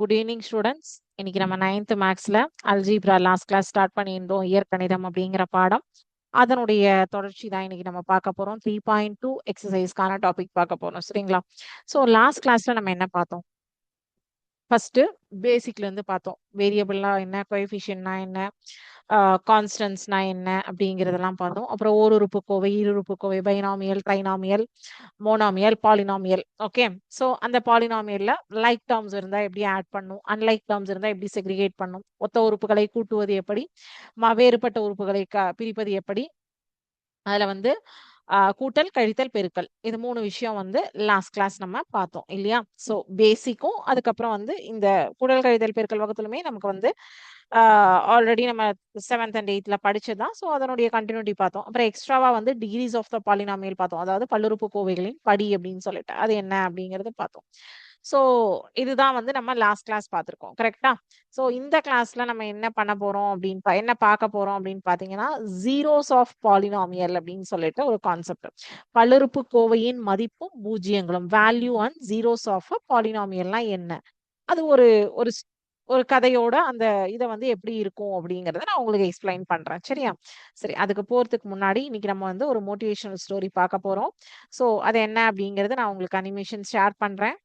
Good evening students. இன்னைக்கு நம்ம 9th மேக்ஸ்ல அல்ஜீப்ரா லாஸ்ட் கிளாஸ் ஸ்டார்ட் பண்ணியிருந்தோம். இயற்கணிதம் அப்படிங்கிற பாடம், அதனுடைய தொடர்ச்சி தான் இன்னைக்கு நம்ம பார்க்க போறோம். 3.2 எக்ஸசைஸ்க்கான டாபிக் பார்க்க போறோம். சரிங்களா? ஸோ லாஸ்ட் கிளாஸ்ல நம்ம என்ன பார்த்தோம்? ஃபர்ஸ்ட் பேசிக்ல இருந்து பார்த்தோம். வேரியபிள்னா என்ன, கோஎஃபிஷியன்ட்னா என்ன, கான்ஸ்டன்ட்ஸ்னா என்ன அப்படிங்கிறதெல்லாம் பார்த்தோம். அப்புறம் ஓருறுப்புக்கோவை, ஈருறுப்புக்கோவை, binomial, trinomial, monomial, polynomial. Okay. So அந்த பாலினாமியல்ல லைக் டேர்ம்ஸ் இருந்தா எப்படி ஆட் பண்ணும், அன்லைக் டேர்ம்ஸ் இருந்தா எப்படி செக்ரிகேட் பண்ணும், ஒத்த உறுப்புகளை கூட்டுவது எப்படி, வேறுபட்ட உறுப்புகளை பிரிப்பது எப்படி, அதுல வந்து கூட்டல், கழித்தல், பெருக்கல், இது 3 விஷயம் வந்து லாஸ்ட் கிளாஸ் நம்ம பார்த்தோம் இல்லையா? ஸோ பேசிக்கும், அதுக்கப்புறம் வந்து இந்த கூட்டல், கழித்தல், பெருக்கல் வகுத்துலுமே நமக்கு வந்து ஆல்ரெடி நம்ம 7th and 8th படிச்சதுதான். ஸோ அதனுடைய கண்டினியூட்டி பார்த்தோம். அப்புறம் எக்ஸ்ட்ராவா வந்து டிகிரிஸ் ஆஃப் த பாலினாமியல் பார்த்தோம். அதாவது பல்லுறுப்புக்கோவைகளின் படி அப்படின்னு சொல்லிட்டு அது என்ன அப்படிங்கறது பார்த்தோம். ஸோ இதுதான் வந்து நம்ம லாஸ்ட் கிளாஸ் பார்த்திருக்கோம். கரெக்டா? ஸோ இந்த கிளாஸ்ல நம்ம என்ன பண்ண போறோம் அப்படின்னு என்ன பார்க்க போறோம் அப்படின்னு பாத்தீங்கன்னா, ஜீரோஸ் ஆஃப் பாலினாமியல் அப்படின்னு சொல்லிட்டு ஒரு கான்செப்ட். பல்லுறுப்புக்கோவையின் மதிப்பும் பூஜ்ஜியங்களும், வேல்யூ அண்ட் ஜீரோஸ் ஆஃப் பாலினாமியல்னா என்ன, அது ஒரு ஒரு ஒரு கதையோட அந்த இத வந்து எப்படி இருக்கும் அப்படிங்கறத நான் உங்களுக்கு எக்ஸ்பிளைன் பண்றேன். சரியா? சரி, அதுக்கு போறதுக்கு முன்னாடி இன்னைக்கு நம்ம வந்து ஒரு மோட்டிவேஷனல் ஸ்டோரி பார்க்க போறோம். சோ அது என்ன அப்படிங்கறத நான் உங்களுக்கு அனிமேஷன் ஷேர் பண்றேன்.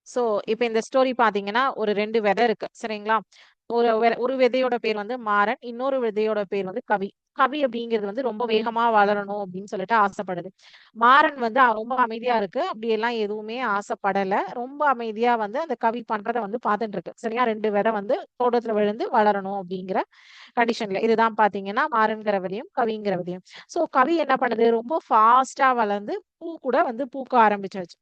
சோ இப்ப இந்த ஸ்டோரி பாத்தீங்கன்னா ஒரு 2 விதை இருக்கு. சரிங்களா? ஒரு விதையோட பேர் வந்து மாறன், இன்னொரு விதையோட பேர் வந்து கவி. கவி அப்படிங்கிறது வந்து ரொம்ப வேகமா வளரணும் அப்படின்னு சொல்லிட்டு ஆசைப்படுது. மாறன் வந்து ரொம்ப அமைதியா இருக்கு. அப்படியெல்லாம் எதுவுமே ஆசைப்படல. ரொம்ப அமைதியா வந்து அந்த கவி பண்றத வந்து பார்த்துட்டு இருக்கு. சரியா? 2 விதை வந்து தோட்டத்துல விழுந்து வளரணும் அப்படிங்கிற கண்டிஷன்ல. இதுதான் பாத்தீங்கன்னா மாறன்கிற விதையும், கவிங்கிற விதையும். சோ கவி என்ன பண்ணுது? ரொம்ப ஃபாஸ்ட்டா வளர்ந்து பூ கூட வந்து பூக்க ஆரம்பிச்சாச்சு.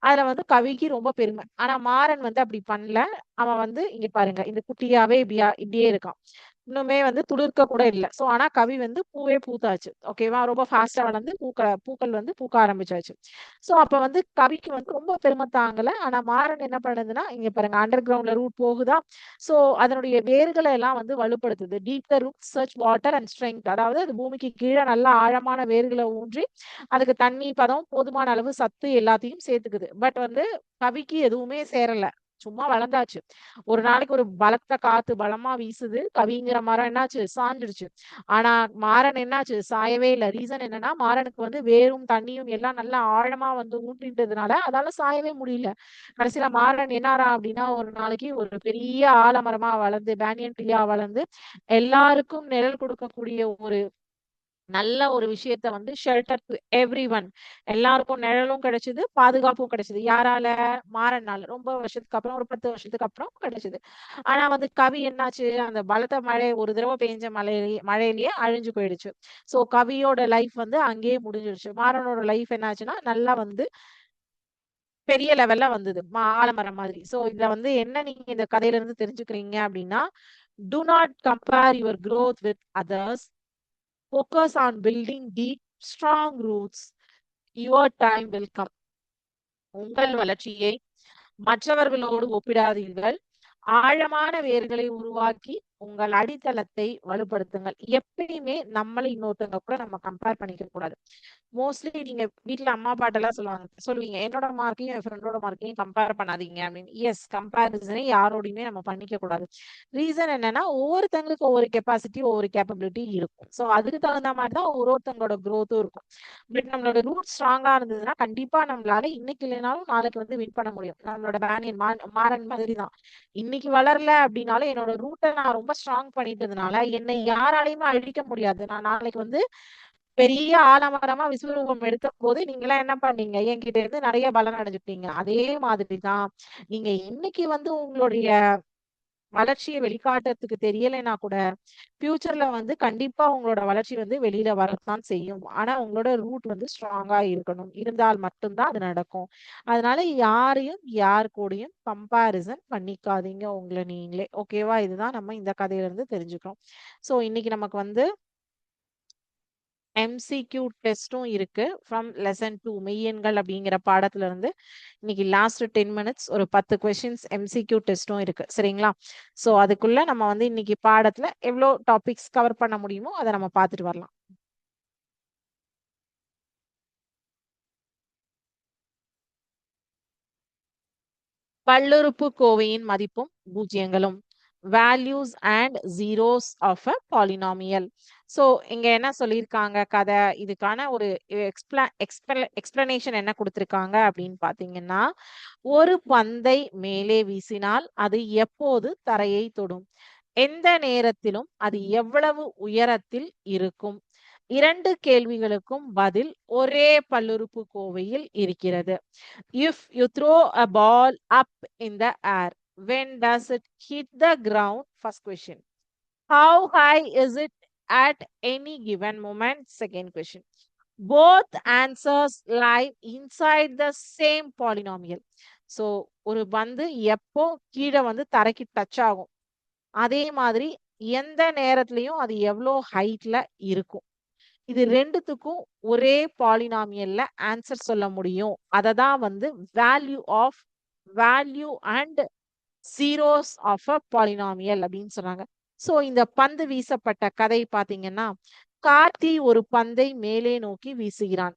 அதுல வந்து கவிக்கு ரொம்ப பெருமை. ஆனா மாறன் வந்து அப்படி பண்ணல. அவன் வந்து இங்க பாருங்க, இந்த குட்டியாவே இப்படியே இருக்கான். இன்னுமே வந்து துளிர்க்க கூட இல்ல. சோ ஆனா கவி வந்து பூவே பூத்தாச்சு. ஓகேவா? ரொம்ப ஃபாஸ்ட்டா வளர்ந்து பூக்கள் வந்து பூக்க ஆரம்பிச்சாச்சு. சோ அப்ப வந்து கவிக்கு வந்து ரொம்ப பெருமை தாங்கல. ஆனா மாறன் என்ன பண்ணுதுன்னா, இங்க பாருங்க அண்டர் கிரவுண்ட்ல ரூட் போகுதா? சோ அதனுடைய வேர்களை எல்லாம் வந்து வலுப்படுத்துது. Deep the root search water and strength. அதாவது அது பூமிக்கு கீழே நல்லா ஆழமான வேர்களை ஊன்றி அதுக்கு தண்ணி பதம், போதுமான அளவு சத்து எல்லாத்தையும் சேர்த்துக்குது. பட் வந்து கவிக்கு எதுவுமே சேரல. சும்மா வளர்ந்தாச்சு. ஒரு நாளைக்கு ஒரு பலத்த காத்து பலமா வீசுது. கவிங்கிற மரம் என்னாச்சு? சாஞ்சிடுச்சு. ஆனா மாறன் என்னாச்சு? சாயவே இல்ல. ரீசன் என்னன்னா, மாறனுக்கு வந்து வேரும் தண்ணியும் எல்லாம் நல்லா ஆழமா வந்து ஊன்றிட்டதுனால அதால சாயவே முடியல. கடைசியில மாறன் என்னாராம் அப்படின்னா, ஒரு நாளைக்கு ஒரு பெரிய ஆலமரமா வளர்ந்து, பேனியன் ட்ரீயா வளர்ந்து, எல்லாருக்கும் நிழல் கொடுக்கக்கூடிய ஒரு நல்ல ஒரு விஷயத்த வந்து ஷெல்டர் டு எவ்ரிஒன், எல்லாருக்கும் நிழலும் கிடைச்சது, பாதுகாப்பும் கிடைச்சது. யாரால? மாறனால. ரொம்ப வருஷத்துக்கு அப்புறம், ஒரு 10 வருஷத்துக்கு அப்புறம் கிடைச்சது. ஆனா வந்து கவி என்னாச்சு? அந்த பலத்த மழை ஒரு தடவை பெஞ்ச மழையிலேயே அழிஞ்சு போயிடுச்சு. சோ கவியோட லைஃப் வந்து அங்கேயே முடிஞ்சிடுச்சு. மாறனோட லைஃப் என்னாச்சுன்னா நல்லா வந்து பெரிய லெவல்ல வந்தது. ஆலமரம் மாதிரி. சோ இதுல வந்து என்ன நீங்க இந்த கதையில இருந்து தெரிஞ்சுக்கிறீங்க அப்படின்னா, do not compare your growth with others. Focus on building deep, strong roots. Your time will come. உங்கள் வளர்ச்சியை மற்றவர்களோடு ஒப்பிடாதீர்கள். ஆழமான வேர்களை உருவாக்கி உங்கள் அடித்தளத்தை வலுப்படுத்துங்கள். எப்பயுமே நம்மளை இன்னொருத்தவங்க கூட நம்ம கம்பேர் பண்ணிக்க கூடாது. மோஸ்ட்லி நீங்க வீட்ல அம்மா அப்பாட்டெல்லாம் சொல்லுவீங்க, என்னோட மார்க்கையும் என் ஃப்ரெண்டோட மார்க்கையும் கம்பேர் பண்ணாதீங்க அப்படின்னு. எஸ், கம்பேரிசனை யாரோடையுமே நம்ம பண்ணிக்க கூடாது. ரீசன் என்னன்னா, ஒவ்வொருத்தங்களுக்கு ஒவ்வொரு கெப்பாசிட்டி, ஒவ்வொரு கேப்பபிலிட்டி இருக்கும். ஸோ அதுக்கு தகுந்த மாதிரி தான் ஒவ்வொருத்தங்களோட growth-ம் இருக்கும். பட் நம்மளோட ரூட் ஸ்ட்ராங்கா இருந்ததுன்னா கண்டிப்பா நம்மளால இன்னைக்கு இல்லைனாலும் நாளைக்கு வந்து வின் பண்ண முடியும். நம்மளோட பேனியன் மாறன் மாதிரி தான். இன்னைக்கு வளரல அப்படின்னாலும் என்னோட ரூட்டை நான் ரொம்ப ஸ்ட்ராங் பண்ணிட்டதுனால என்னை யாராலையுமே அழிக்க முடியாது. நான் நாளைக்கு வந்து பெரிய ஆலமரமா விஸ்வரூபம் எடுத்த போது நீங்க எல்லாம் என்ன பண்ணீங்க? என்கிட்ட இருந்து நிறைய பலன் அடைஞ்சுட்டீங்க. அதே மாதிரிதான் நீங்க இன்னைக்கு வந்து உங்களுடைய வளர்ச்சியை வெளிக்காட்டுறதுக்கு தெரியலைன்னா கூட ஃபியூச்சர்ல வந்து கண்டிப்பா உங்களோட வளர்ச்சி வந்து வெளியில வரத்தான் செய்யும். ஆனா உங்களோட ரூட் வந்து ஸ்ட்ராங்கா இருக்கணும். இருந்தால் மட்டும்தான் அது நடக்கும். அதனால யாரையும் யார் கூடயும் கம்பாரிசன் பண்ணிக்காதீங்க உங்களை நீங்களே. ஓகேவா? இதுதான் நம்ம இந்த கதையில இருந்து தெரிஞ்சுக்கிறோம். சோ இன்னைக்கு நமக்கு வந்து எம்சிக்யூ டெஸ்டும் இருக்கு. ஃப்ரம் லெசன் 2 மெய்யெண்கள் அப்படிங்கிற பாடத்துல இருந்து இன்னைக்கு லாஸ்ட் 10 மினிட்ஸ் ஒரு 10 கொஸ்டின்ஸ் எம்சிக்யூ டெஸ்டும் இருக்கு. சரிங்களா? சோ அதுக்குள்ள நம்ம வந்து இன்னைக்கு பாடத்துல எவ்வளவு டாபிக்ஸ் கவர் பண்ண முடியுமோ அதை நம்ம பார்த்துட்டு வரலாம். பல்லுறுப்புக்கோவையின் மதிப்பும் பூஜ்ஜியங்களும். Values and zeros of a polynomial. So இங்க என்ன சொல்லியிருக்காங்க கதை, இதுக்கான ஒரு எக்ஸ்பிளனேஷன் என்ன கொடுத்திருக்காங்க அப்படின்னு பார்த்தீங்கன்னா, ஒரு பந்தை மேலே வீசினால் அது எப்போது தரையை தொடும், எந்த நேரத்திலும் அது எவ்வளவு உயரத்தில் இருக்கும். இரண்டு கேள்விகளுக்கும் பதில் ஒரே பல்லுறுப்புக்கோவையில் இருக்கிறது. If you throw a ball up in the air, when does it hit the ground? First question. How high is it at any given moment? Second question. Both answers lie inside the same polynomial. So ஒரு பந்து எப்போ கீழே வந்து தரைக்கு touch ஆகும், அதே மாதிரி எந்த நேரத்திலையும் அது எவ்வளோ ஹைட்ல இருக்கும். இது ரெண்டுத்துக்கும் ஒரே பாலினாமியல்ல ஆன்சர் சொல்ல முடியும். அதை தான் வந்து value and zeros of a polynomial அப்படின்னு சொன்னாங்க. ஸோ இந்த பந்து வீசப்பட்ட கதை பார்த்தீங்கன்னா, கார்த்தி ஒரு பந்தை மேலே நோக்கி வீசுகிறான்.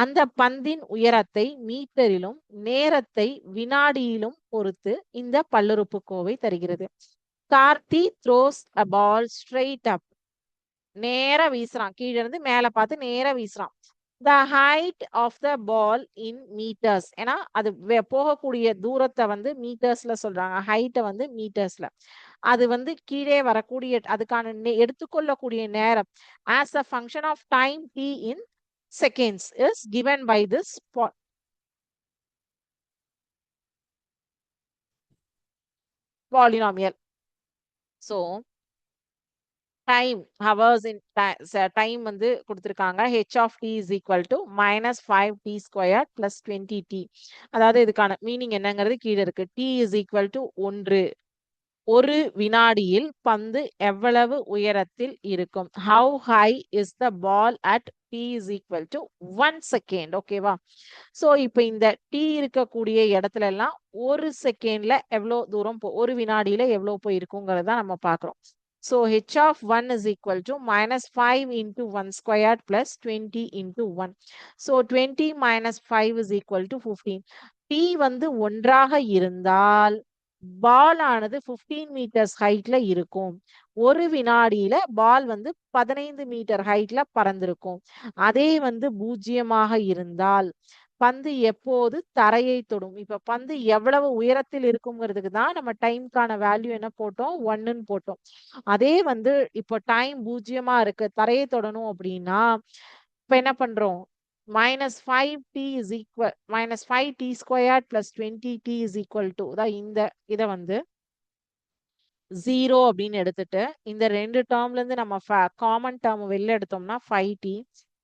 அந்த பந்தின் உயரத்தை மீட்டரிலும் நேரத்தை வினாடியிலும் பொறுத்து இந்த பல்லுறுப்புக்கோவை தருகிறது. Karthi throws a ball straight up. நேரா வீசுறான், கீழ இருந்து மேல பார்த்து நேரா வீசுறான். The height of the ball in metres. ஏன்னா அது போகக்கூடிய தூரத்தை வந்து மீட்டர்ஸ்ல சொல்றாங்க, ஹைட்டை வந்து மீட்டர்ஸ்ல. அது வந்து கீழே வரக்கூடிய அதுக்கான எடுத்துக்கொள்ளக்கூடிய நேரம் as a function of time t in seconds is given by this polynomial. So time hours in time வந்து கொடுத்துருக்காங்க. h of t is equal to minus 5t squared plus 20t. அதாவது இதுக்கான மீனிங் என்னங்கிறது கீழே இருக்கு. t is equal to 1. ஒரு வினாடியில் பந்து எவ்வளவு உயரத்தில் இருக்கும். how high is the ball at t is equal to 1 second. ஓகேவா? ஸோ இப்போ இந்த t இருக்கக்கூடிய இடத்துல எல்லாம் ஒரு செகண்ட்ல எவ்வளோ தூரம் ஒரு வினாடியில எவ்வளோ போய் இருக்குங்கிறத நம்ம பார்க்குறோம். So h of 1 is equal to minus 5 into 1 squared plus 20 into 1. So 20 minus 5 is equal to 15. t வந்து 1ஆக இருந்தால் பால் ஆனது 15 மீட்டர்ஸ் ஹைட்ல இருக்கும். ஒரு வினாடியில பால் வந்து 15 மீட்டர் ஹைட்ல பறந்திருக்கும். அதே வந்து 0ஆக இருந்தால் பந்து எப்போது தரையை தொடும். இப்ப பந்து எவ்வளவு உயரத்தில் இருக்குங்கிறதுக்கு தான் நம்ம டைம்க்கான வேல்யூ என்ன போட்டோம், 1ன்னு போட்டோம். அதே வந்து இப்போ டைம் 0ஆ இருக்கு, தரையை தொடணும் அப்படின்னா இப்ப என்ன பண்றோம், minus 5t squared plus 20t is equal to இந்த இதை வந்து 0 அப்படின்னு எடுத்துட்டு இந்த ரெண்டு டேர்ம்ல இருந்து நம்ம காமன் டேர்ம் வெளில எடுத்தோம்னா 5t.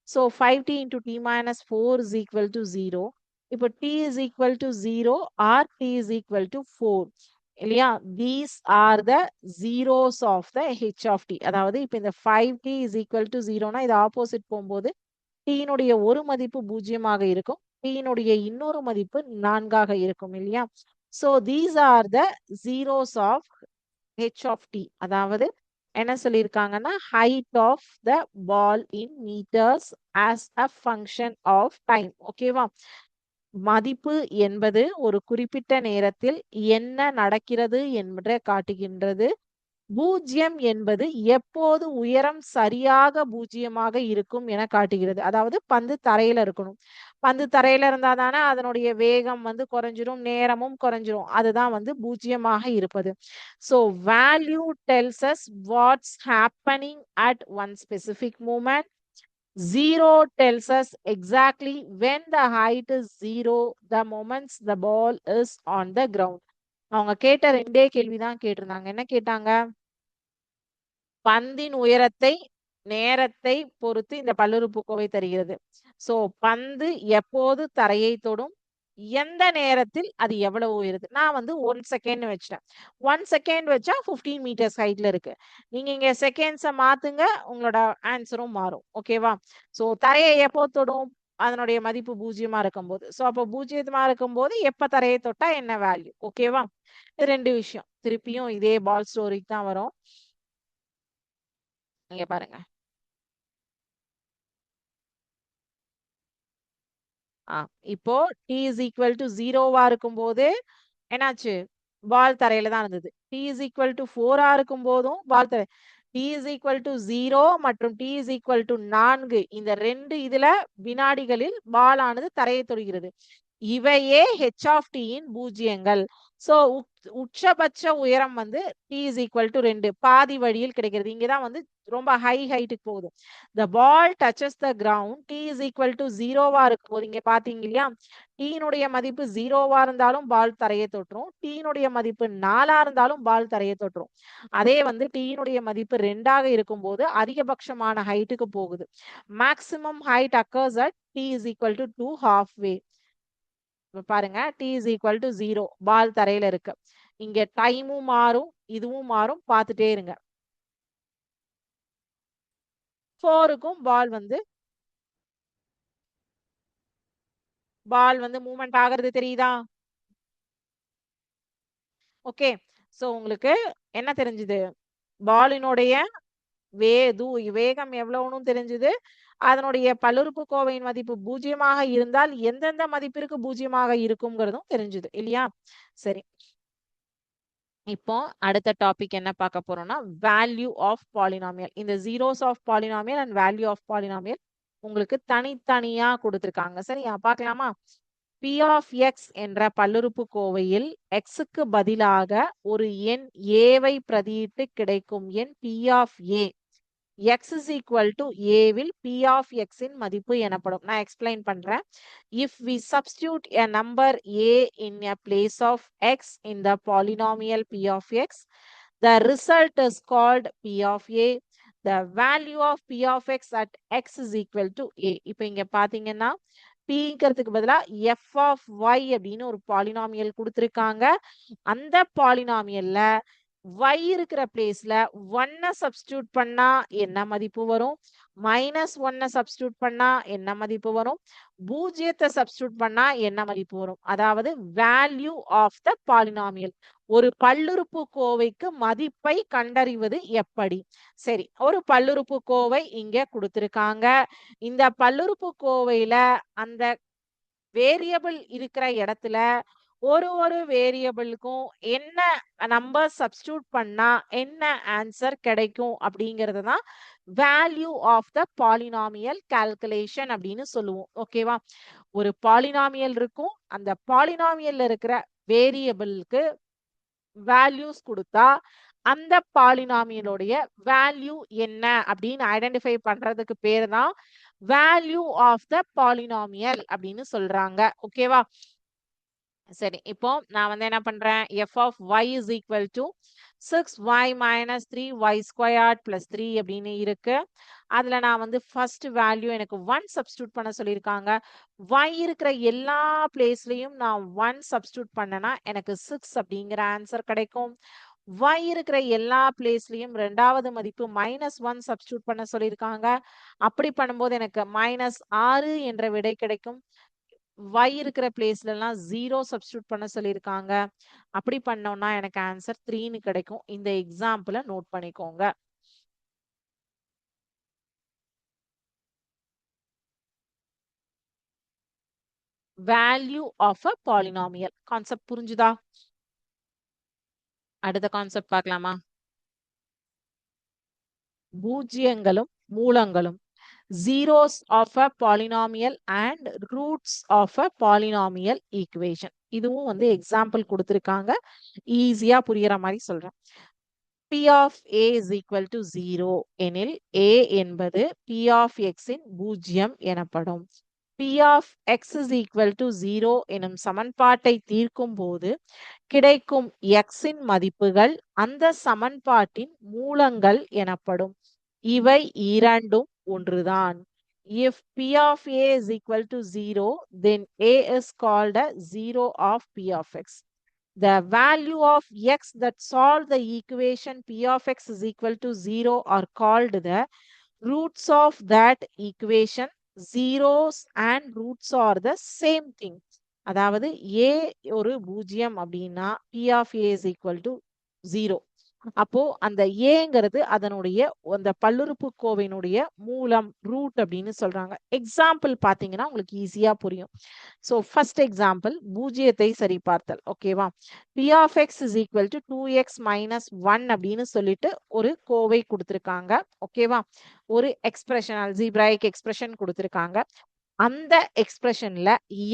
So 5t into t minus 4 is equal to 0. இப்போ t is equal to 0 or t is equal to 4 இல்லையா? These are the zeros of the h of t. அதாவது இப்போ இந்த 5t is equal to 0னா இது opposite போகும்போது t னுடைய ஒரு மதிப்பு 0ஆக இருக்கும், t னுடைய இன்னொரு மதிப்பு 4ஆக இருக்கும் இல்லையா? So these are the zeros of h of t. அதாவது என்ன சொல்லியிருக்காங்கன்னா height of the ball in meters as a function of time. ஓகேவா? மதிப்பு என்பது ஒரு குறிப்பிட்ட நேரத்தில் என்ன நடக்கிறது என்று காட்டுகின்றது. 0 என்பது எப்போது உயரம் சரியாக 0ஆக இருக்கும் என காட்டுகிறது. அதாவது பந்து தரையில இருக்கணும். பந்து தரையில இருந்தா தானே அதனுடைய வேகம் வந்து குறைஞ்சிரும், நேரமும் குறைஞ்சிரும். அதுதான் வந்து 0ஆக இருப்பது. So value tells us what's happening at one specific moment. 0 tells us exactly when the height is 0, the moments the ball is on the ground. அவங்க கேட்ட ரெண்டே கேள்விதான் கேட்டிருந்தாங்க. என்ன கேட்டாங்க? பந்தின் உயரத்தை நேரத்தை பொறுத்து இந்த பல்லுறுப்புக்கோவை தருகிறது. சோ பந்து எப்போது தரையை தொடும், எந்த நேரத்தில் அது எவ்வளவு உயருது. நான் வந்து 1 செகண்ட் வச்சிட்டேன். 1 செகண்ட் வச்சா 15 மீட்டர்ஸ் ஹைட்ல இருக்கு. நீங்க இங்க செகண்ட்ஸை மாத்துங்க, உங்களோட ஆன்சரும் மாறும். ஓகேவா? சோ தரையை எப்போ தொடும், அதனுடைய மதிப்பு 0ஆ இருக்கும்போது. சோ அப்போ 0ஆ இருக்கும்போது எப்ப தரையை தொட்டா என்ன வேல்யூ. ஓகேவா? இது ரெண்டு விஷயம். திருப்பியும் இதே பால் ஸ்டோரிக்கு தான் வரும். இங்க பாருங்க. இப்போ t is equal to 0வா இருக்கும்போது என்னாச்சு? பால் தரையில தான் இருந்தது. t is equal to 4ஆ இருக்கும்போதும் பால் தரை t is equal to 0 மற்றும் t is equal to 4 இந்த 2 இதுல வினாடிகளில் பால் ஆனது தரையை தொடுகிறது. இவையே h of t இன் பூஜ்ஜியங்கள். சோ உச்சபட்ச உயரம் வந்து t is equal to 2 பாதி வழியில் கிடைக்கிறது. இங்க தான் வந்து ரொம்ப ஹைட்டுக்கு போகுது. The ball touches the ground t is equal to 0வா இருக்கும்போது இங்க பாத்தீங்க இல்லையா? t னுடைய மதிப்பு 0வா இருந்தாலும் பால் தரையை தொட்டுரும். t னுடைய மதிப்பு 4ஆ இருந்தாலும் பால் தரையை தொட்டுரும். அதே வந்து t னுடைய மதிப்பு 2ஆக இருக்கும்போது அதிகபட்சமான ஹைட்டுக்கு போகுது. Maximum height occurs at t is equal to 2 halfway. இப்ப பாருங்க t is equal to 0 பால் தரையில இருக்கு. இங்க டைமும் மாறும், இதுவும் மாறும், பார்த்துட்டே இருங்க. 4க்கும் பால் வந்து மூவ்மெண்ட் ஆகிறது தெரியுதா? ஓகே. சோ உங்களுக்கு என்ன தெரிஞ்சது? பாலினுடைய வேகம் எவ்வளவுன்னு தெரிஞ்சது. அதனுடைய பல்லுறுப்புக்கோவையின் மதிப்பு 0ஆக இருந்தால் எந்தெந்த மதிப்பிற்கு 0ஆக இருக்கும்ங்கிறதும் தெரிஞ்சது இல்லையா? சரி. இப்போ அடுத்த டாபிக் என்ன பார்க்க போறோம்னா வேல்யூ ஆஃப் பாலினாமியல். இந்த zeros of polynomial and value of polynomial உங்களுக்கு தனித்தனியா கொடுத்திருக்காங்க. சரியா? பார்க்கலாமா? P of x என்ற பல்லுறுப்புக்கோவையில் x-க்கு பதிலாக ஒரு எண் a-வை பிரதியிட்டு கிடைக்கும் எண் P of a. x is equal to a will P of x இன் மதிப்பு எனப்படும். நான் எக்ஸ்பிளைன் பண்றேன். If we substitute a number a in a place of x in the polynomial P of x, the result is called P of a. The value of P of x at x is equal to a. இப்போ இங்க பாத்தீங்கன்னா Pங்கிறதுக்கு பதிலா f of y அப்படின்னு ஒரு polynomial கொடுத்திருக்காங்க. அந்த பாலினாமியல்ல y இருக்கிற பிளேஸ்ல 1 சப்ஸ்டிடியூட் பண்ணா என்ன மதிப்பு வரும்? -1 சப்ஸ்டிடியூட் பண்ணா என்ன மதிப்பு வரும்? 0 சப்ஸ்டிடியூட் பண்ணா என்ன மதிப்பு வரும்? அதாவது வேல்யூ ஆஃப் த பாலினாமியல். ஒரு பல்லுறுப்புக்கோவைக்கு மதிப்பை கண்டறிவது எப்படி? சரி, ஒரு பல்லுறுப்புக்கோவை இங்க கொடுத்திருக்காங்க. இந்த பல்லுறுப்புக்கோவையில அந்த வேரியபிள் இருக்கிற இடத்துல ஒரு வேரியபிளுக்கும் என்ன நம்பர் சப்ஸ்டிடியூட் பண்ணா என்ன ஆன்சர் கிடைக்கும் அப்படிங்கிறது தான் value of the polynomial calculation அப்படின்னு சொல்லுவோம். ஓகேவா? ஒரு பாலினாமியல் இருக்கும். அந்த பாலினாமியல்ல இருக்கிற வேரியபிளுக்கு வேல்யூஸ் கொடுத்தா அந்த பாலினாமியலுடைய வேல்யூ என்ன அப்படின்னு ஐடென்டிஃபை பண்றதுக்கு பேர் தான் வேல்யூ ஆஃப் த பாலினாமியல் அப்படின்னு சொல்றாங்க. ஓகேவா? சரி, இப்போ நான் வந்து என்ன பண்றேன்? f of y is equal to 6y minus 3y squared plus 3 அப்படின்னு இருக்கு. அதுல நான் வந்து ஃபர்ஸ்ட் வேல்யூ எனக்கு 1 சப்ஸ்டிடியூட் பண்ண சொல்லியிருக்காங்க. y இருக்கிற எல்லா பிளேஸ்லயும் நான் 1 சப்ஸ்டிடியூட் பண்ணனா எனக்கு 6 அப்படிங்கிற ஆன்சர் கிடைக்கும். y இருக்கிற எல்லா பிளேஸ்லயும் ரெண்டாவது மதிப்பு -1 சப்ஸ்டிடியூட் பண்ண சொல்லியிருக்காங்க. அப்படி பண்ணும்போது எனக்கு -6 என்ற விடை கிடைக்கும். y இருக்கிற பிளேஸ்ல எல்லாம் 0 சப்ஸ்டிடியூட் பண்ண சொல்லியிருக்காங்க. அப்படி பண்ணோம்னா எனக்கு ஆன்சர் 3ன்னு கிடைக்கும். இந்த எக்ஸாம்பிள நோட் பண்ணிக்கோங்க. Value of a polynomial concept புரிஞ்சுதா? அடுத்த கான்செப்ட் பார்க்கலாமா? பூஜ்ஜியங்களும் மூலங்களும் zeros of a polynomial and roots of a polynomial equation. இதுவும் வந்து எக்ஸாம்பிள் கொடுத்திருக்காங்க. ஈஸியா புரியுற மாதிரி சொல்றேன். P of A is equal to 0 எனில் A என்பது P of X இன் பூஜ்ஜியம் எனப்படும். P of X is equal to 0 எனும் சமன்பாட்டை தீர்க்கும் போது கிடைக்கும் X இன் மதிப்புகள் அந்த சமன்பாட்டின் மூலங்கள் எனப்படும். இவை இரண்டும் ஒன்றுதான். If P of A is equal to 0, then A is called a 0 of P of X. The value of X that solve the equation P of X is equal to 0 are called the roots of that equation. Zeros and roots are the same thing. அதாவது A ஒரு பூஜ்ஜியம் அப்படின்னா P of A is equal to 0. அப்போ அந்த ஏங்கிறது அதனுடைய அந்த பல்லுறுப்புக்கோவையினுடைய மூலம் ரூட் அப்படின்னு சொல்றாங்க. எக்ஸாம்பிள் பாத்தீங்கன்னா உங்களுக்கு ஈஸியா புரியும். ஸோ ஃபர்ஸ்ட் எக்ஸாம்பிள் பூஜ்ஜியத்தை சரிபார்த்தல். ஓகேவா? P of X is equal to 2x minus 1 அப்படின்னு சொல்லிட்டு ஒரு கோவை கொடுத்துருக்காங்க. ஓகேவா? ஒரு எக்ஸ்பிரஷன் அல்ஜீப்ராயிக் எக்ஸ்பிரஷன் கொடுத்துருக்காங்க. அந்த எக்ஸ்பிரஷன்ல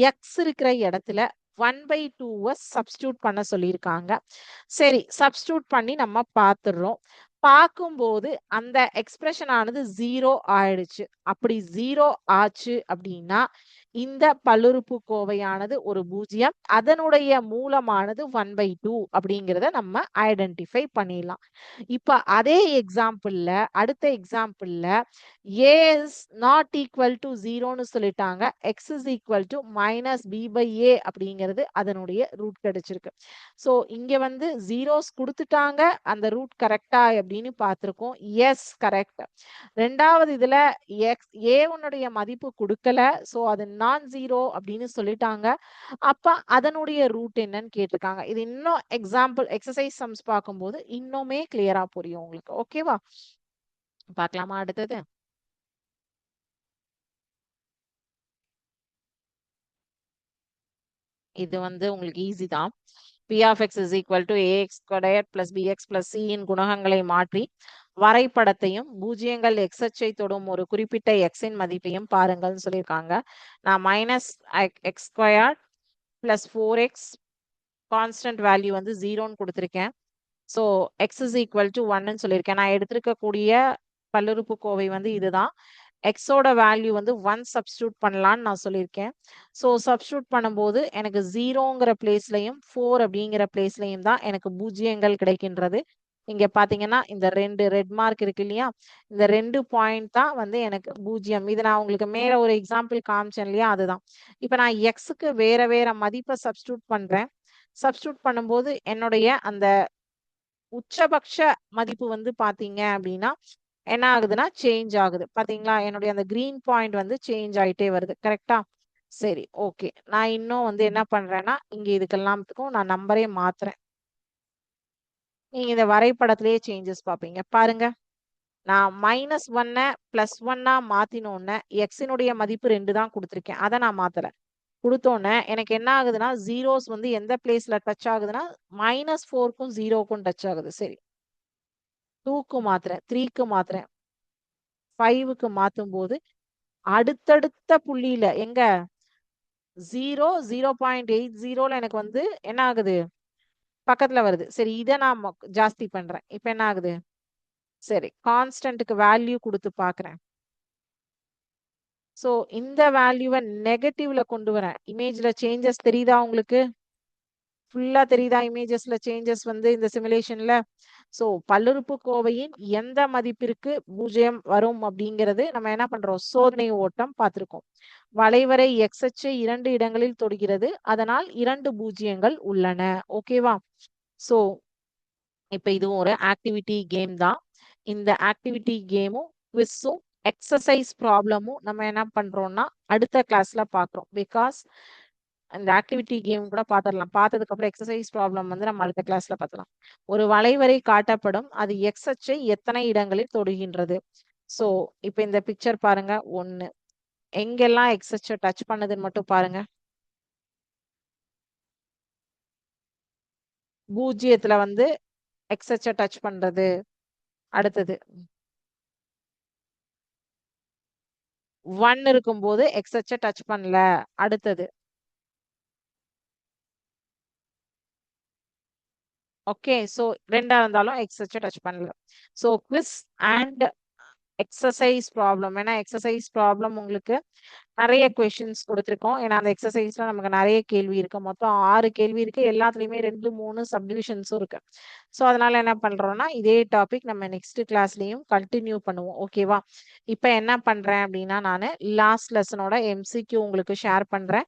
எக்ஸ் இருக்கிற இடத்துல 1/2 சப்ஸ்டியூட் பண்ண சொல்லியிருக்காங்க. சரி, சப்ஸ்டியூட் பண்ணி நம்ம பார்த்துடுறோம். பார்க்கும்போது அந்த எக்ஸ்பிரஷன் ஆனது 0 ஆயிடுச்சு. அப்படி 0 ஆச்சு அப்படின்னா இந்த பல்லுறுப்புக்கோவையானது ஒரு பூஜ்ஜியம். அதனுடைய மூலமானது 1/2 அப்படிங்கிறத நம்ம ஐடென்டிஃபை பண்ணிடலாம். இப்ப அதே எக்ஸாம்பிள்ல அடுத்த எக்ஸாம்பிள்ல a is not equal to 0ன்னு சொல்லிட்டாங்க. x is equal to minus b by a அப்படிங்கிறது அதனுடைய ரூட் கிடைச்சிருக்கு. ஸோ இங்க வந்து ஜீரோஸ் கொடுத்துட்டாங்க. அந்த ரூட் கரெக்டா அப்படின்னு பார்த்திருக்கோம். Yes correct. ரெண்டாவது இதுல எக்ஸ் ஏ உன்னுடைய மதிப்பு கொடுக்கல. ஸோ அது நான் ஜீரோ அப்படின்னு சொல்லிட்டாங்க. அப்ப அதனுடைய ரூட் என்னன்னு கேட்டிருக்காங்க. இது இன்னும் எக்ஸாம்பிள் எக்ஸசைஸ் சம்ஸ் பார்க்கும்போது இன்னுமே கிளியரா புரியும் உங்களுக்கு. ஓகேவா? பார்க்கலாமா அடுத்தது? இது வந்து உங்களுக்கு ஈஸி தான். p of x is equal to ax squared plus bx plus c இன் குணகங்களை மாற்றி வரைபடத்தையும் பூஜ்ஜியங்கள் x அச்சை தொடும் ஒரு குறிப்பிட்ட x இன் மதிப்பையும் பாருங்கள்னு சொல்லியிருக்காங்க. நான் minus x square plus 4x constant value வந்து 0ன்னு கொடுத்துருக்கேன். So x is equal to 1ன்னு சொல்லியிருக்கேன். நான் எடுத்திருக்கக்கூடிய பல்லுறுப்புக்கோவை வந்து இதுதான். எக்ஸோட வேல்யூ வந்து 1 சப்ஸ்டியூட் பண்ணலான்னு நான் சொல்லியிருக்கேன். ஸோ சப்ஸ்டியூட் பண்ணும்போது எனக்கு 0ங்கிற பிளேஸ்லையும் 4 அப்படிங்கிற பிளேஸ்லையும் தான் எனக்கு பூஜ்ஜியங்கள் கிடைக்கின்றது. இங்க பாத்தீங்கன்னா இந்த 2 ரெட் மார்க் இருக்கு இல்லையா? இந்த 2 பாயிண்ட் தான் வந்து எனக்கு பூஜ்ஜியம். இது நான் உங்களுக்கு மேல ஒரு எக்ஸாம்பிள் காமிச்சேன் இல்லையா? அதுதான். இப்ப நான் எக்ஸுக்கு வேற வேற மதிப்பை சப்ஸ்டியூட் பண்றேன். சப்ஸ்டியூட் பண்ணும்போது என்னுடைய அந்த உச்சபட்ச மதிப்பு வந்து பாத்தீங்க அப்படின்னா என்ன ஆகுதுன்னா சேஞ்ச் ஆகுது. பாத்தீங்களா? என்னுடைய அந்த கிரீன் பாயிண்ட் வந்து சேஞ்ச் ஆயிட்டே வருது. கரெக்டா? சரி, ஓகே. நான் இன்னும் வந்து என்ன பண்றேன்னா, இங்க இதுக்கெல்லாத்துக்கும் நான் நம்பரே மாத்துறேன். நீங்க இந்த வரைபடத்திலேயே சேஞ்சஸ் பார்ப்பீங்க. பாருங்க. நான் -1 +1 மாத்தினோன்ன எக்ஸினுடைய மதிப்பு 2 தான் குடுத்திருக்கேன். அத நான் மாத்தல. குடுத்தோன்ன எனக்கு என்ன ஆகுதுன்னா, ஜீரோஸ் வந்து எந்த பிளேஸ்ல டச் ஆகுதுன்னா, -4க்கும் 0க்கும் டச் ஆகுது. சரி. 2க்கு மாத்துறேன். 3க்கு மாத்துறேன். 5க்கு மாத்தும்போது அடுத்தடுத்த புள்ளியில எங்க 0, 0.80ல எனக்கு வந்து என்ன ஆகுது? பக்கத்துல வருது. சரி இத நான் ஜாஸ்தி பண்றேன். இப்ப என்ன ஆகுது? சரி கான்ஸ்டன்ட்க்கு வேல்யூ குடுத்து பார்க்கிறேன். சோ இந்த வேல்யூவ நெகட்டிவ்ல கொண்டு வரேன். இமேஜ்ல சேஞ்சஸ் தெரியுதா உங்களுக்கு? ஃபுல்லா தெரியுதா இமேஜஸ்ல சேஞ்சஸ் வந்து இந்த சிமுலேஷன்ல? சோ பல்லுறுப்புக்கோவையின் எந்த மதிப்பிற்கு 0 வரும் அப்படிங்கிறது நம்ம என்ன பண்றோம்? சோதனை ஓட்டம் பார்த்திருக்கோம். வளைவரை x அச்சு 2 இடங்களில் தொடுகிறது. அதனால் 2 பூஜ்ஜியங்கள் உள்ளன. ஓகேவா? சோ இப்ப இதுவும் ஒரு ஆக்டிவிட்டி கேம் தான். இந்த ஆக்டிவிட்டி கேமும் குவிஸும் எக்ஸசைஸ் ப்ராப்ளமும் நம்ம என்ன பண்றோம்னா அடுத்த கிளாஸ்ல பார்க்குறோம். பிகாஸ் இந்த ஆக்டிவிட்டி கேம் கூட பார்த்துடலாம். பார்த்ததுக்கு அப்புறம் எக்ஸசைஸ் ப்ராப்ளம் வந்து நம்ம அடுத்த கிளாஸ்ல பார்த்துலாம். ஒரு வளைவரை காட்டப்படும். அது எக்ஸ் அச்சை எத்தனை இடங்களில் தொடுகின்றது? சோ இப்ப இந்த பிக்சர் பாருங்க. 1 எங்கெல்லாம் எக்ஸ் அச்சை டச் பண்ணுதுன்னு மட்டும் பாருங்க. பூஜ்ஜியத்துல வந்து எக்ஸ் அச்சை டச் பண்றது. அடுத்தது 1 இருக்கும்போது எக்ஸ் அச்சை டச் பண்ணல. அடுத்தது ஓகே. சோ 2ஆ இருந்தாலும் எக்ஸ் அச்சை டச் பண்ணல. So quiz and exercise problem. ஏன்னா எக்ஸசைஸ் ப்ராப்ளம் உங்களுக்கு நிறைய கொஸ்டின்ஸ் கொடுத்துருக்கோம். ஏன்னா அந்த எக்ஸசைஸ்ல நமக்கு நிறைய கேள்வி இருக்கு. மொத்தம் 6 கேள்வி இருக்கு. எல்லாத்துலயுமே 2, 3 சப்டிவிஷன்ஸும் இருக்கு. ஸோ அதனால என்ன பண்றோம்னா இதே டாபிக் நம்ம நெக்ஸ்ட் கிளாஸ்லயும் கண்டினியூ பண்ணுவோம். ஓகேவா? இப்ப என்ன பண்றேன் அப்படின்னா நானு லாஸ்ட் லெசனோட எம்சிக்யூ உங்களுக்கு ஷேர் பண்றேன்.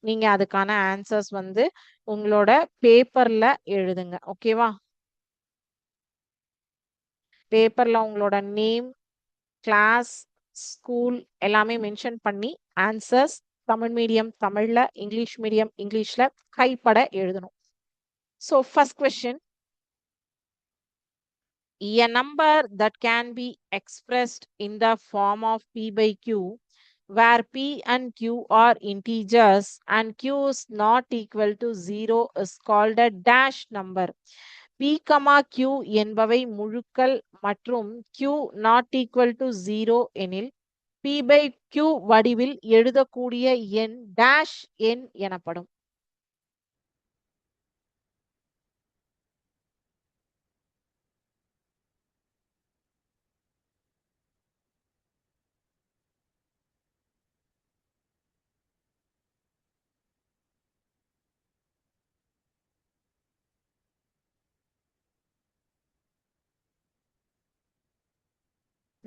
நீங்க அதுக்கான ஆன்சர்ஸ் வந்து உங்களோட பேப்பர்ல எழுதுங்க. ஓகேவா? பேப்பர்ல உங்களோட நேம், கிளாஸ், ஸ்கூல் எல்லாமே மென்ஷன் பண்ணி ஆன்சர்ஸ் தமிழ் மீடியம் தமிழ்ல, இங்கிலீஷ் மீடியம் இங்கிலீஷ்ல கைப்பட எழுதணும். So first question A number that can be expressed in the form of P by Q, where P and Q are integers and Q is not equal to 0 is called a dash number. P, Q என்பவை முழுக்கள் மற்றும் Q not equal to 0 எனில் P by Q வடிவில் எழுதக்கூடிய எண் dash எண் எனப்படும்.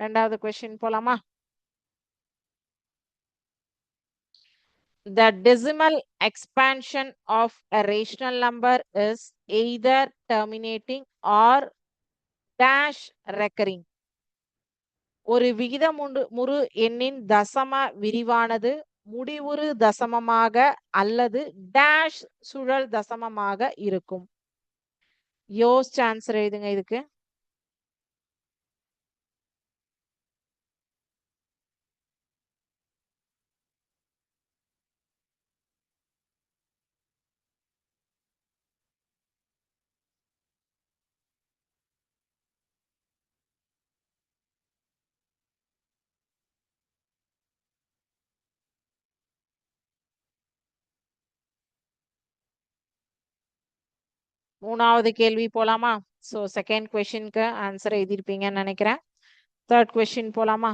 ரெண்டாவது question போலாமா? The decimal expansion of a rational number is either terminating or dash recurring. ஒரு விகிதமுறு எண்ணின் தசம விரிவானது முடிவுறு தசமமாக அல்லது dash சுழல் தசமமாக இருக்கும். யோசிச்சு ஆன்சர் எழுதுங்க இதுக்கு. மூணாவது கேள்வி போலாமா? சோ செகண்ட் கொஸ்டினுக்கு ஆன்சர் எழுதிருப்பீங்கன்னு நினைக்கிறேன். தேர்ட் கொஸ்டின் போலாமா?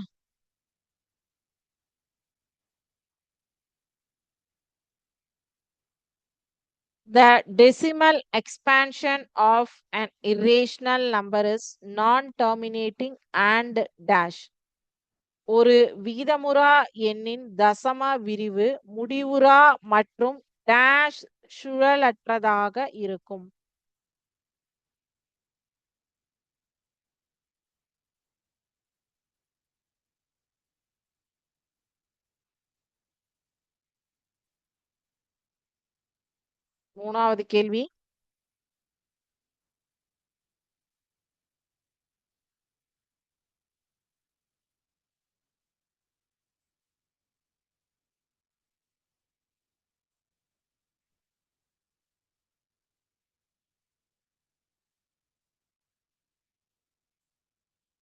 The decimal expansion of an irrational number is non-terminating and dash. ஒரு விகிதமுறா எண்ணின் தசம விரிவு முடிவுறா மற்றும் dash சுழலற்றதாக இருக்கும். மூணாவது கேள்வி.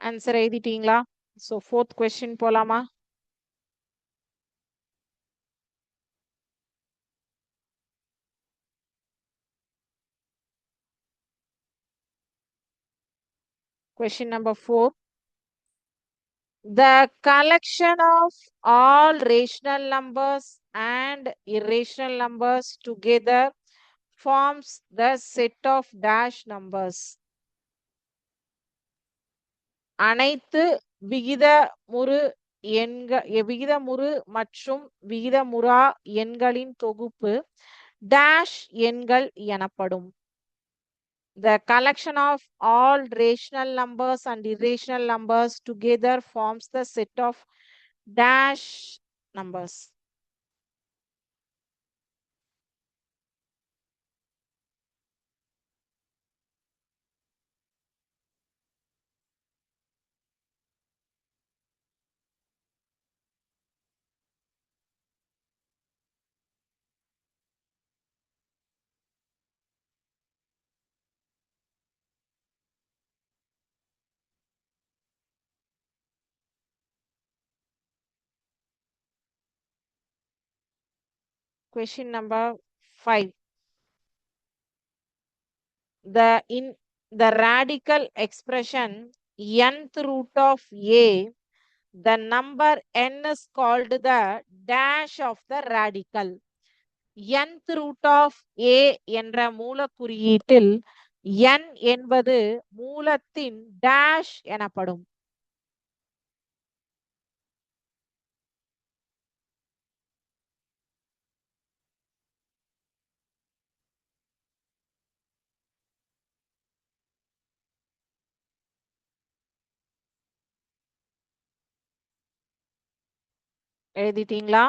ஆன்சர் எழுதிட்டீங்களா? சோ ஃபோர்த் கொஸ்டின் போலாமா? Question number 4. The collection of all rational numbers and irrational numbers together forms the set of dash numbers. அனைத்து விகிதமுறு விகிதமுறு மற்றும் விகிதமுறா எண்களின் தொகுப்பு dash எண்கள் எனப்படும். The collection of all rational numbers and irrational numbers together forms the set of dash numbers. Question number 5. The radical expression nth root of a, the number n is called the dash of the radical. nth root of a என்ற மூல குறியீட்டில் n என்பது மூலத்தின் dash எனப்படும். எழுதிட்டீங்களா?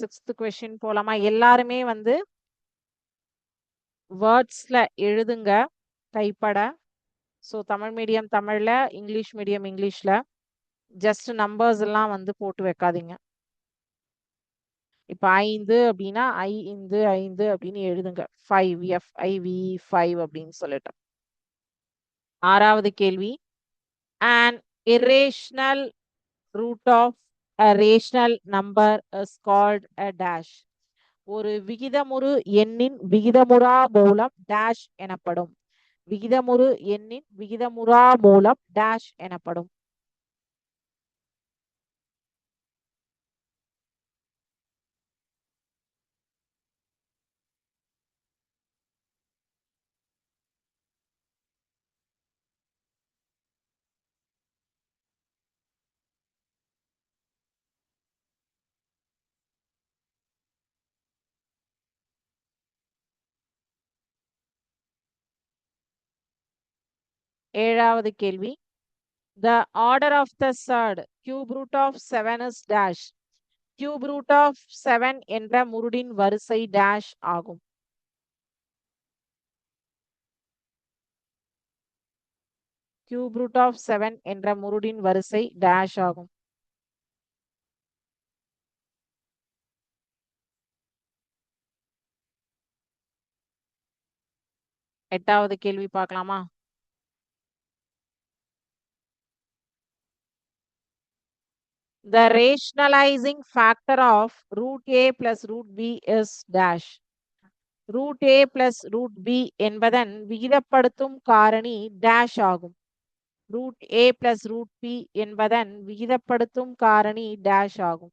6th question போலாமா? எல்லாருமே வந்து வேர்ட்ஸ்ல எழுதுங்க கைப்பட. ஸோ தமிழ் மீடியம் தமிழ்ல, இங்கிலீஷ் மீடியம் இங்கிலீஷ்ல. ஜஸ்ட் நம்பர்ஸ் எல்லாம் வந்து போட்டு வைக்காதீங்க. இப்ப 5 அப்படின்னா ஐந்து அப்படின்னு எழுதுங்க. 5 FIV5 அப்படின்னு சொல்லிட்டு. 6வது கேள்வி. An irrational root of a rational number is called a dash. ஒரு விகிதமுறு எண்ணின் விகிதமுறா மூலம் டேஷ் எனப்படும். விகிதமுறு எண்ணின் விகிதமுறா மூலம் டேஷ் எனப்படும். ஏழாவது கேள்வி. The order of the third cube root of 7 is dash. Cube root of 7 என்ற முருடின் வரிசை டேஷ் ஆகும். Cube root of 7 என்ற முருடின் வரிசை டேஷ் ஆகும். எட்டாவது கேள்வி பார்க்கலாமா? The rationalizing factor of root a plus root b is dash. root a plus root b என்பதன் விகிதப்படுத்தும் காரணி டேஷ் ஆகும். root a plus root b என்பதன் விகிதப்படுத்தும் காரணி டேஷ் ஆகும்.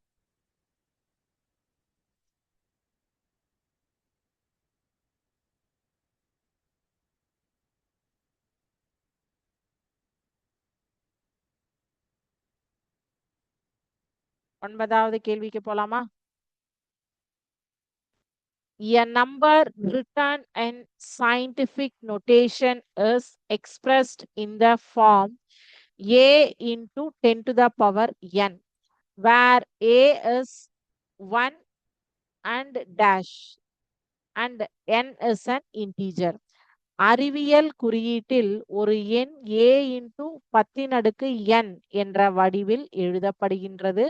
ஒன்பதாவது கேள்விக்கு போலாமா? A number written in scientific notation is expressed in the form a into 10 to the power n, where a is 1 and dash and n is an integer. அறிவியல் குறியீட்டில் ஒரு எண் a into 10 n என்ற வடிவில் எழுதப்படுகின்றது.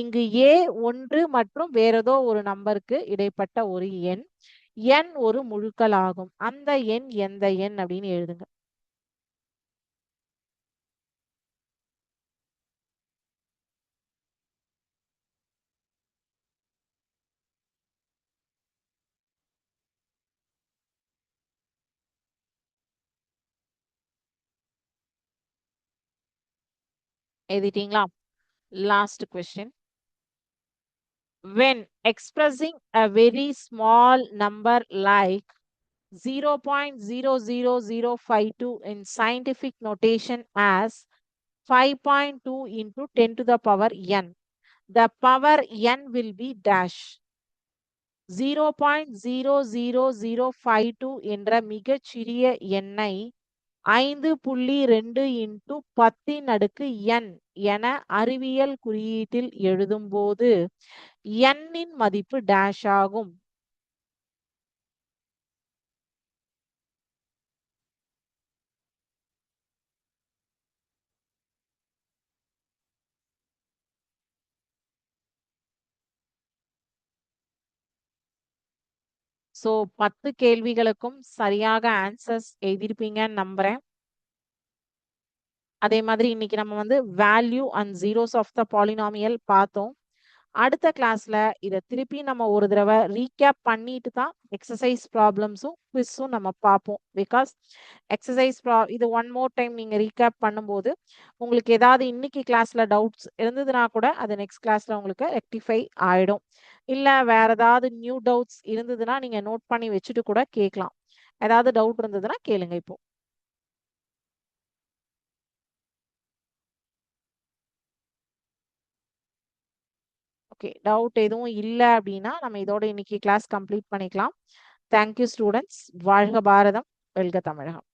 இங்கு a 1 மற்றும் வேறேதோ ஒரு நம்பருக்கு இடைப்பட்ட ஒரு எண். n ஒரு முழுக்கள் ஆகும். அந்த எண் எந்த எண் அப்படின்னு எழுதுங்க. எழுதிட்டீங்களா? Last question. When expressing a very small number like 0.00052 in scientific notation as 5.2 into 10 to the power n, the power n will be dash. 0.00052 என்ற மிகச் சிறிய எண்ணை 5.2 into 10 n என அறிவியல் குறியீட்டில் எழுதும்போது n இன் மதிப்பு டேஷ் ஆகும். ஸோ 10 கேள்விகளுக்கும் சரியாக ஆன்சர்ஸ் எழுதியிருப்பீங்கன்னு நம்புறேன். அதே மாதிரி இன்னைக்கு நம்ம வந்து value and zeros of the polynomial பார்த்தோம். அடுத்த கிளாஸ்ல இதை திருப்பி நம்ம ஒரு தடவை ரீகேப் பண்ணிட்டு தான் எக்ஸசைஸ் ப்ராப்ளம்ஸும் குவிஸும் நம்ம பார்ப்போம். பிகாஸ் எக்ஸசைஸ் இது ஒன் மோர் டைம் நீங்க ரீகேப் பண்ணும்போது உங்களுக்கு ஏதாவது இன்னைக்கு கிளாஸ்ல டவுட்ஸ் இருந்ததுன்னா கூட அது நெக்ஸ்ட் கிளாஸ்ல உங்களுக்கு ரெக்டிஃபை ஆயிடும். இல்ல வேற ஏதாவது நியூ டவுட்ஸ் இருந்ததுன்னா நீங்க நோட் பண்ணி வச்சுட்டு கூட கேட்கலாம். ஏதாவது டவுட் இருந்ததுன்னா கேளுங்க இப்போ. ஓகே, டவுட் எதுவும் இல்லை அப்படின்னா நம்ம இதோட இன்னைக்கு கிளாஸ் கம்ப்ளீட் பண்ணிக்கலாம். Thank you students. வாழ்க பாரதம், வெல்க தமிழகம்.